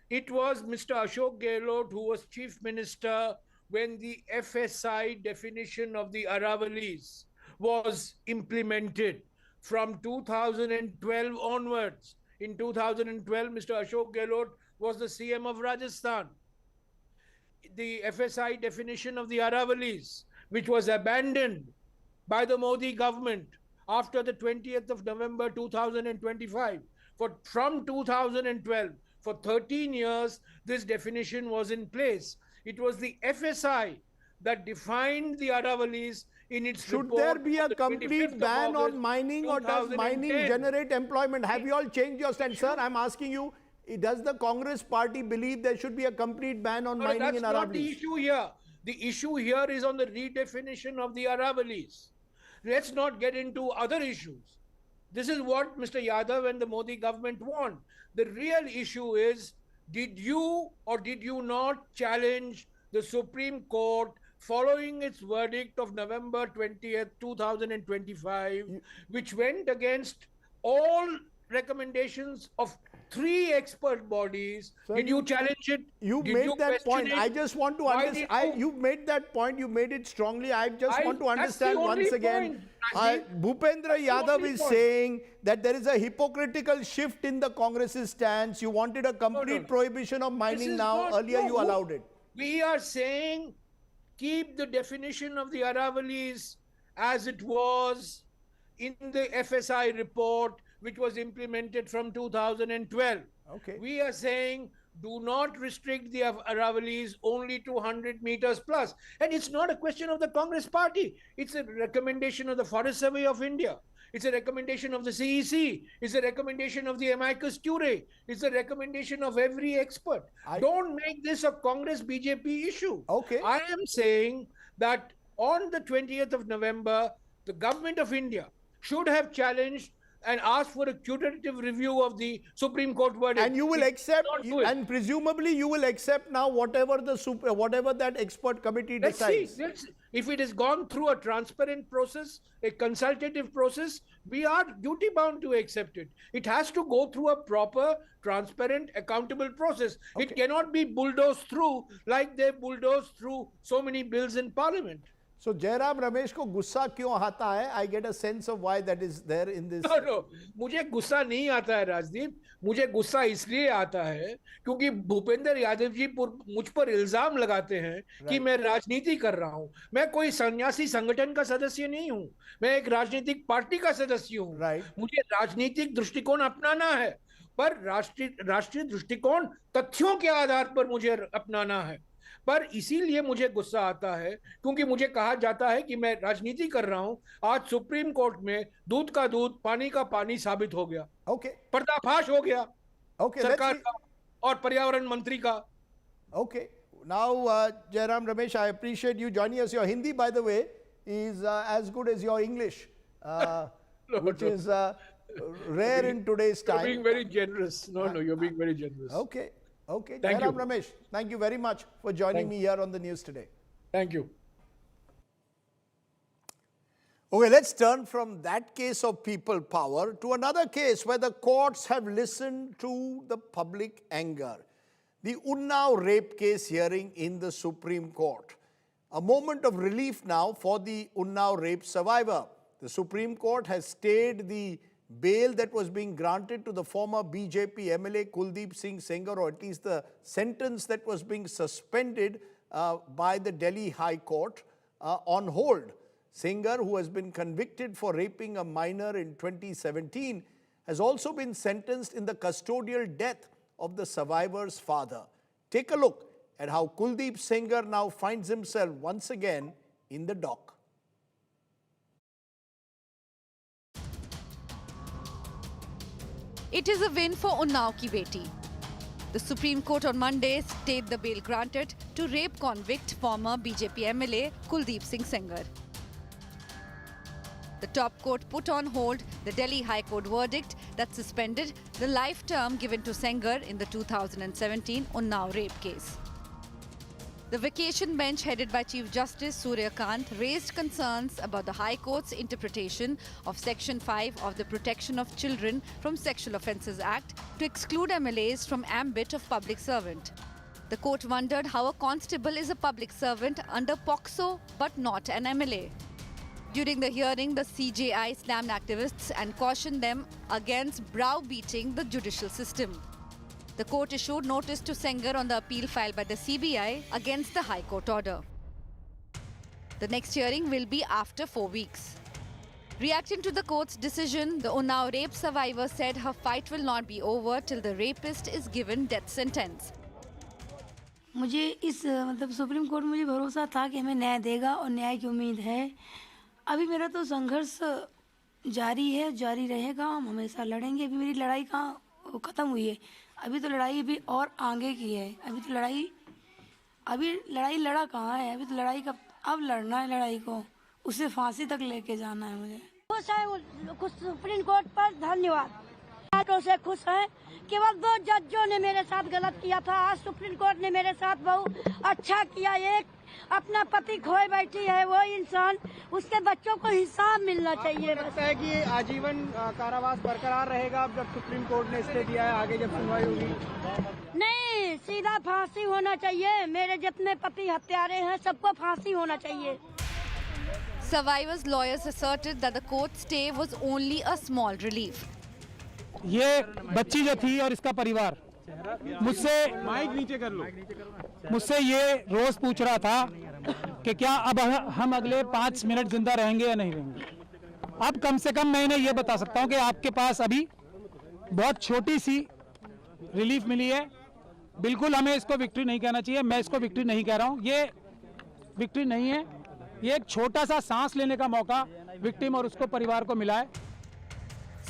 It was Mr. Ashok Gehlot who was chief minister when the FSI definition of the Aravallis was implemented from 2012 onwards. In 2012, Mr. Ashok Gehlot was the CM of Rajasthan. The FSI definition of the Aravallis, which was abandoned by the Modi government after the 20th of November 2025. From 2012, for 13 years, this definition was in place. It was the FSI that defined the Aravallis in its Should report. there be a complete ban on mining, or does mining generate employment? Have you all changed your stand? Sir, I'm asking you, does the Congress party believe there should be a complete ban on mining in Aravallis? That's not the issue here. The issue here is on the redefinition of the Aravallis. Let's not get into other issues. This is what Mr. Yadav and the Modi government want. The real issue is, did you or did you not challenge the Supreme Court following its verdict of November 20th, 2025, which went against all recommendations of 3 expert bodies? Sir, did you challenge it? You Did made you that question point. it? I just want to understand. You made that point. You made it strongly. I just want to understand once again. Bhupendra Yadav is saying that there is a hypocritical shift in the Congress's stance. You wanted a complete prohibition of mining now. Earlier you allowed it. We are saying keep the definition of the Aravallis as it was in the FSI report, which was implemented from 2012. Okay. We are saying do not restrict the Aravallis only to 100 meters plus. And it's not a question of the Congress party. It's a recommendation of the Forest Survey of India. It's a recommendation of the CEC. It's a recommendation of the amicus curiae. It's a recommendation of every expert. Don't make this a Congress BJP issue. Okay. I am saying that on the 20th of November, the government of India should have challenged and asked for a curative review of the Supreme Court verdict. And you will accept, and presumably you will accept now whatever that expert committee decides. Let's see. If it has gone through a transparent process, a consultative process, we are duty bound to accept it. It has to go through a proper, transparent, accountable process. Okay. It cannot be bulldozed through like they bulldozed through so many bills in Parliament. So Jairam Ramesh को गुस्सा क्यों आता है? I get a sense of why that is there in this. No, मुझे गुस्सा नहीं आता है राजदीप. मुझे गुस्सा इसलिए आता है क्योंकि भूपेंद्र यादव जी मुझ पर इल्जाम लगाते हैं कि मैं राजनीति कर रहा हूं. मैं कोई सन्यासी संगठन का सदस्य नहीं हूं. मैं एक राजनीतिक पार्टी का सदस्य हूं. मुझे राजनीतिक दृष्टिकोण अपनाना है, पर राष्ट्रीय दृष्टिकोण तथ्यों के आधार पर मुझे अपनाना है. पर इसीलिए मुझे गुस्सा आता है क्योंकि मुझे कहा जाता है कि मैं राजनीति कर रहा हूं. आज सुप्रीम कोर्ट में दूध का दूध पानी का पानी साबित हो गया. पर्दाफाश हो गया सरकार का और पर्यावरण मंत्री का. Okay. Now, Jairam Ramesh, I appreciate you joining us. Your Hindi, by the way, is as good as your English, which is rare in today's time. You're being very generous. No, you're being very generous. Okay. Okay, Thank Jairam you. Ramesh, thank you very much for joining me here on the news today. Thank you. Okay, let's turn from that case of people power to another case where the courts have listened to the public anger. The Unnao rape case hearing in the Supreme Court. A moment of relief now for the Unnao rape survivor. The Supreme Court has stayed the bail that was being granted to the former BJP MLA Kuldeep Singh Sengar, or at least the sentence that was being suspended by the Delhi High Court on hold. Sengar, who has been convicted for raping a minor in 2017, has also been sentenced in the custodial death of the survivor's father. Take a look at how Kuldeep Sengar now finds himself once again in the dock. It is a win for Unnao ki beti. The Supreme Court on Monday stayed the bail granted to rape convict former BJP MLA Kuldeep Singh Sengar. The top court put on hold the Delhi High Court verdict that suspended the life term given to Sengar in the 2017 Unnao rape case. The vacation bench headed by Chief Justice Surya Kant raised concerns about the High Court's interpretation of Section 5 of the Protection of Children from Sexual Offences Act to exclude MLAs from ambit of public servant. The court wondered how a constable is a public servant under POCSO but not an MLA. During the hearing, the CJI slammed activists and cautioned them against browbeating the judicial system. The court issued notice to Sengar on the appeal filed by the CBI against the High Court order. The next hearing will be after 4 weeks. Reacting to the court's decision, the Unnao rape survivor said her fight will not be over till the rapist is given death sentence. मुझे इस supreme court मुझे भरोसा था कि हमें न्याय देगा और न्याय की उम्मीद है। अभी मेरा तो संघर्ष जारी है, जारी रहेगा, हम हमेशा लड़ेंगे। अभी मेरी लड़ाई कहाँ ख़त्म हुई है, अभी तो लड़ाई भी और आगे की है। अभी लड़ाई लड़ा कहाँ है, अभी तो लड़ाई का अब लड़ना है, लड़ाई को उसे फांसी तक लेके जाना है मुझे। खुश है कुछ सुप्रीम कोर्ट पर, धन्यवाद। से खुश है। केवल 2 जजों ने मेरे साथ गलत किया था, आज सुप्रीम कोर्ट ने मेरे साथ बहुत अच्छा किया। एक अपना पति खोए बैठी है वो इंसान, उसके बच्चों को हिसाब मिलना चाहिए। लगता है कि आजीवन कारावास बरकरार रहेगा अब जब सुप्रीम कोर्ट ने स्टे दिया है, आगे जब सुनवाई होगी? नहीं, सीधा फांसी होना चाहिए। मेरे जितने पति हत्यारे हैं सबको फांसी होना चाहिए। Survivors' lawyers asserted that the court stay was only a small relief. ये बच्ची जो थी और इसका परिवार मुझसे माइक नीचे कर लो, मुझसे ये रोज पूछ रहा था कि क्या अब हम अगले 5 मिनट जिंदा रहेंगे या नहीं रहेंगे। अब कम से कम मैं इन्हें ये बता सकता हूँ कि आपके पास अभी बहुत छोटी सी रिलीफ मिली है। बिल्कुल हमें इसको विक्ट्री नहीं कहना चाहिए, मैं इसको विक्ट्री नहीं कह रहा हूँ, ये विक्ट्री नहीं है, ये एक छोटा सा सांस लेने का मौका विक्टिम और उसको परिवार को मिला है।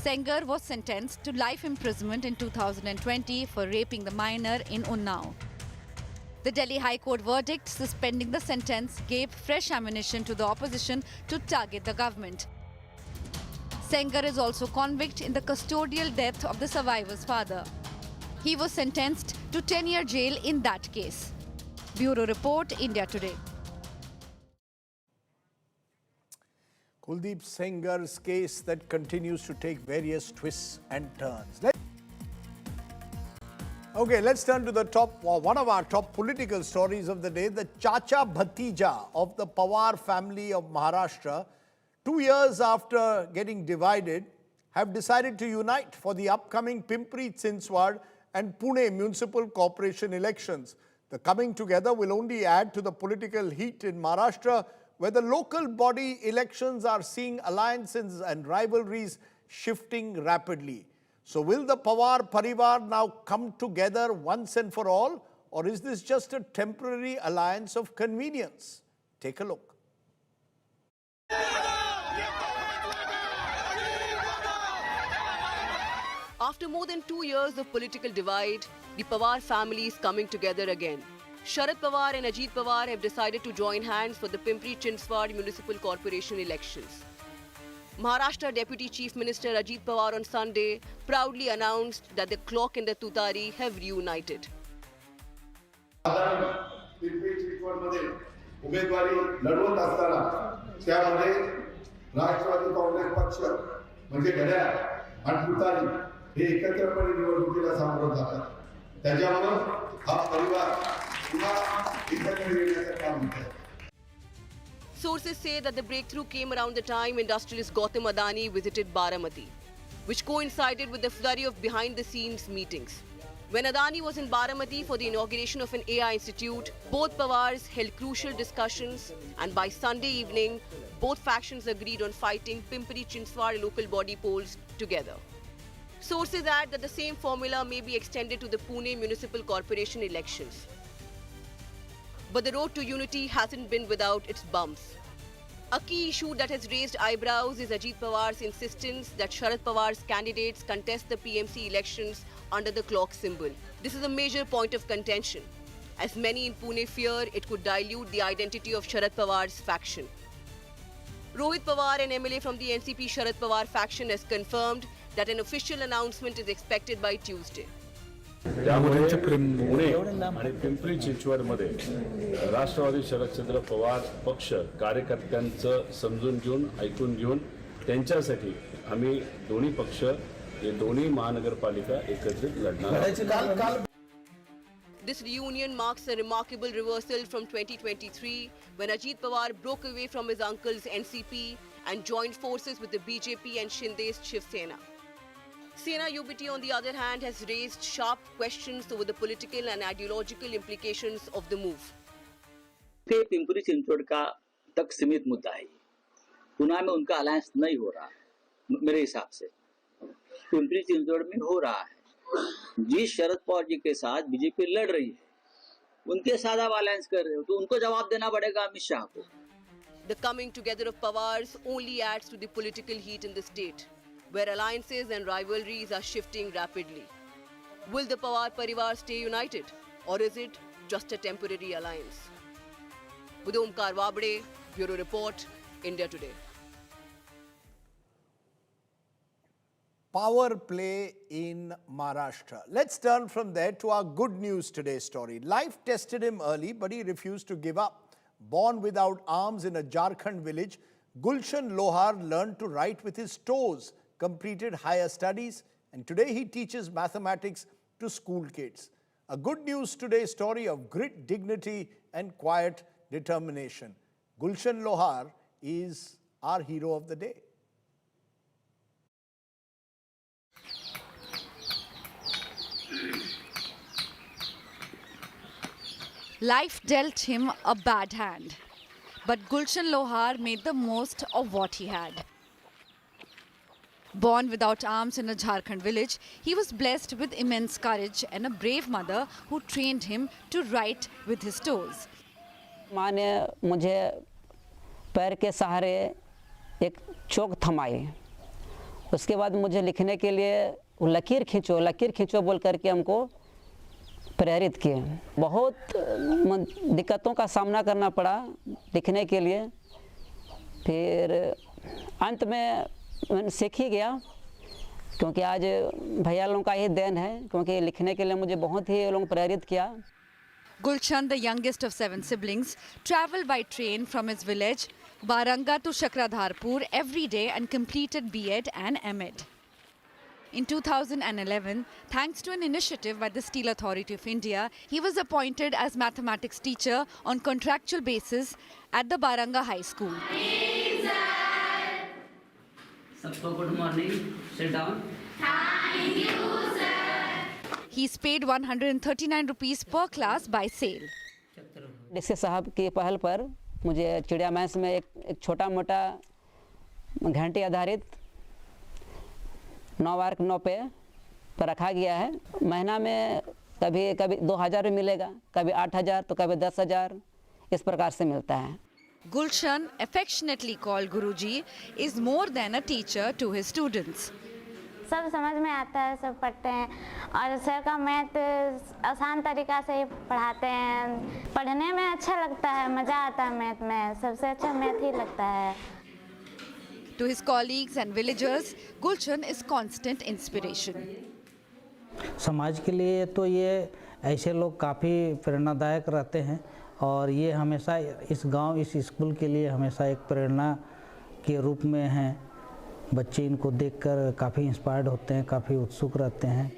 Sengar was sentenced to life imprisonment in 2020 for raping the minor in Unnao. The Delhi High Court verdict suspending the sentence gave fresh ammunition to the opposition to target the government. Sengar is also convict in the custodial death of the survivor's father. He was sentenced to 10-year jail in that case. Bureau Report, India Today. Kuldeep Sengar's case that continues to take various twists and turns. Let's turn to the one of our top political stories of the day. The Chacha Bhatija of the Pawar family of Maharashtra, 2 years after getting divided, have decided to unite for the upcoming Pimpri-Chinchwad and Pune municipal corporation elections. The coming together will only add to the political heat in Maharashtra, where the local body elections are seeing alliances and rivalries shifting rapidly. So will the Pawar Parivar now come together once and for all, or is this just a temporary alliance of convenience? Take a look. After more than 2 years of political divide, the Pawar family is coming together again. Sharad Pawar and Ajit Pawar have decided to join hands for the Pimpri-Chinchwad Municipal Corporation elections. Maharashtra Deputy Chief Minister Ajit Pawar on Sunday proudly announced that the clock and the tutari have reunited. पिंपरी-चिंचवडमध्ये उमेदवारी लढवत असताना त्यामध्ये राष्ट्रवादी काँग्रेस पक्ष म्हणजे घड्याळ आणि तुतारी हे एकत्रपणे निवडणुकीला सामोरं जातात. त्याच्यामुळे हा परिवार Sources say that the breakthrough came around the time industrialist Gautam Adani visited Baramati, which coincided with the flurry of behind-the-scenes meetings. When Adani was in Baramati for the inauguration of an AI institute, both Pawars held crucial discussions, and by Sunday evening, both factions agreed on fighting Pimpri-Chinchwad local body polls together. Sources add that the same formula may be extended to the Pune Municipal Corporation elections. But the road to unity hasn't been without its bumps. A key issue that has raised eyebrows is Ajit Pawar's insistence that Sharad Pawar's candidates contest the PMC elections under the clock symbol. This is a major point of contention, as many in Pune fear it could dilute the identity of Sharad Pawar's faction. Rohit Pawar, an MLA from the NCP Sharad Pawar faction, has confirmed that an official announcement is expected by Tuesday. त्यामुळे पुणे आणि पिंपरी चिंचवडमध्ये राष्ट्रवादी शरदचंद्र पवार पक्ष कार्यकर्त्यांचं समजून घेऊन ऐकून घेऊन त्यांच्यासाठी आम्ही दोन्ही पक्ष हे दोन्ही महानगरपालिका एकत्रित लढणार. This reunion marks a remarkable reversal from 2023 when Ajit Pawar broke away from his uncle's NCP and joined forces with the BJP and Shinde's Shiv Sena. Sena UBT on the other hand has raised sharp questions over the political and ideological implications of the move. ये पिंपरी चिंचवड का तक सीमित मुद्दा है. पुणे में उनका alliance नहीं हो रहा मेरे हिसाब से. पिंपरी चिंचवड में हो रहा है. जी शरद पवार जी के साथ बीजेपी लड़ रही है उनके साथ आप अलायंस कर रहे हो तो उनको जवाब देना पड़ेगा अमित शाह को. The coming together of Pawars only adds to the political heat in the state, where alliances and rivalries are shifting rapidly. Will the Pawar Parivar stay united, or is it just a temporary alliance? With Omkar Wabde, Bureau Report, India Today. Power play in Maharashtra. Let's turn from there to our good news today story. Life tested him early, but he refused to give up. Born without arms in a Jharkhand village, Gulshan Lohar learned to write with his toes, completed higher studies, and today he teaches mathematics to school kids. A good news today story of grit, dignity, and quiet determination. Gulshan Lohar is our hero of the day. Life dealt him a bad hand, but Gulshan Lohar made the most of what he had. Born without arms in a Jharkhand village, he was blessed with immense courage and a brave mother who trained him to write with his toes. माँ ने मुझे पैर के सहारे एक चौक थमाई. उसके बाद मुझे लिखने के लिए लकीर खींचो बोल करके हमको प्रेरित किए. बहुत दिक्कतों का सामना करना पड़ा लिखने के लिए. फिर अंत में मैंने सीख ही गया, क्योंकि आज भैया लोगों का ही देन है, क्योंकि लिखने के लिए मुझे बहुत ही लोग प्रेरित किया. Gulshan, the youngest of 7 siblings, travelled by train from his village Baranga to Shakradharpur every day and completed B.Ed and M.Ed. In 2011, thanks to an initiative by the Steel Authority of India, he was appointed as mathematics teacher on contractual basis at the Baranga High School. Sabko good morning. Sit down. Thank you, sir. He's paid 139 rupees per class by sale. DC साहब की पहल पर मुझे चिड़िया men's में एक छोटा मोटा घंटे आधारित 9 मार्क 9 पे रखा गया है. महीना में कभी 2000 भी मिलेगा, कभी 8000 तो कभी 10,000, इस प्रकार से मिलता है. Gulshan, affectionately called Guruji, is more than a teacher to his students. सब समझ में आता है, सब पढ़ते हैं और सर का मैथ आसान तरीका से ही पढ़ाते हैं. पढ़ने में अच्छा लगता है, मज़ा आता है मैथ में, सबसे अच्छा मैथ ही लगता है. To his colleagues and villagers, Gulshan is constant inspiration. समाज के लिए तो ये ऐसे लोग काफ़ी प्रेरणादायक रहते हैं और ये हमेशा इस गांव, इस स्कूल के लिए हमेशा एक प्रेरणा के रूप में हैं. बच्चे इनको देखकर काफ़ी इंस्पायर्ड होते हैं, काफ़ी उत्सुक रहते हैं.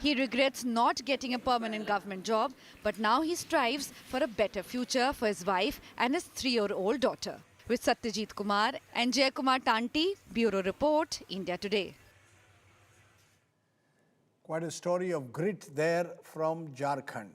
He regrets not getting a permanent government job, but now he strives for a better future for his wife and his 3-year-old daughter. With Satyajit Kumar and Jay Kumar Tanti, Bureau Report, India Today. Quite a story of grit there from Jharkhand.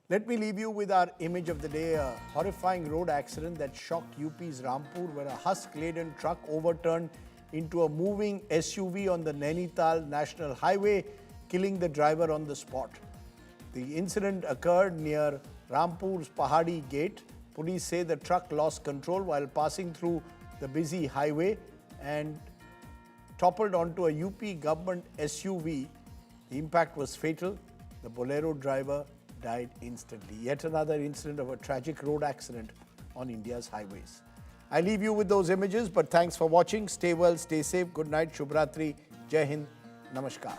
Let me leave you with our image of the day, a horrifying road accident that shocked UP's Rampur, where a husk-laden truck overturned into a moving SUV on the Nainital National Highway, killing the driver on the spot. The incident occurred near Rampur's Pahadi Gate. Police say the truck lost control while passing through the busy highway and toppled onto a UP government SUV. The impact was fatal. The Bolero driver died instantly. Yet another incident of a tragic road accident on India's highways. I leave you with those images, but thanks for watching. Stay well, stay safe. Good night, Shubhratri, Jai Hind, Namaskar.